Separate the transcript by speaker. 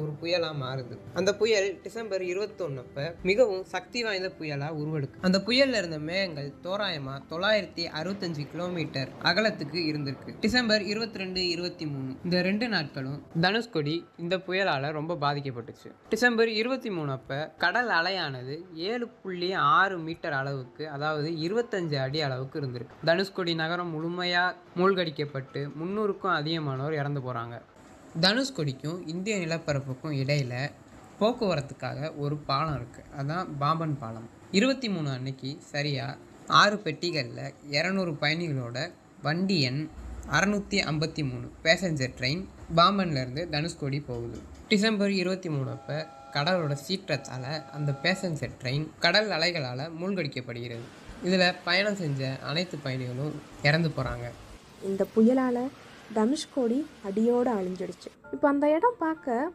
Speaker 1: ஒரு புயலா மாறுது. அந்த புயல் டிசம்பர் 21 அப்ப மிகவும் சக்தி வாய்ந்த புயலா உருவெடுக்கு. அந்த புயல்ல இருந்த மேகங்கள் தோராயமா 965 கிலோமீட்டர் அகலத்துக்கு இருந்திருக்கு. டிசம்பர் 22, 23 இந்த 2 நாட்களும் தனுஷ்கோடி இந்த புயலால ரொம்ப பாதிக்கப்பட்டுச்சு. டிசம்பர் 23 அப்ப கடல் அலையானது 7.6 மீட்டர் அளவுக்கு, அதாவது 25 அடி அளவுக்கு இருந்திருக்கு. தனுஷ்கோடி நகரம் முழுமையா மூழ்கடிக்கப்பட்டு 300க்கும் அதிகமானோர் இறந்து போறாங்க. தனுஷ்கோடிக்கும் இந்திய நிலப்பரப்புக்கும் இடையில போக்குவரத்துக்காக ஒரு பாலம் இருக்கு. அதான் பாம்பன் பாலம். 23 அன்னைக்கு சரியா 6 பெட்டிகள்ல 200 பயணிகளோட வண்டி எண் 653 பேசஞ்சர் ட்ரெயின் பாம்பன்ல இருந்து தனுஷ்கோடி போகுது. டிசம்பர் 23 அப்ப கடலோட சீற்றத்தால அந்த பேசஞ்சர் ட்ரெயின் கடல் அலைகளால மூழ்கடிக்கப்படுகிறது. இதுல பயணம் செஞ்ச அனைத்து பயணிகளும் இறந்து போறாங்க.
Speaker 2: இந்த புயலால் தனுஷ்கோடி அடியோடு அழிஞ்சிடுச்சு. இப்போ அந்த இடம் பார்க்க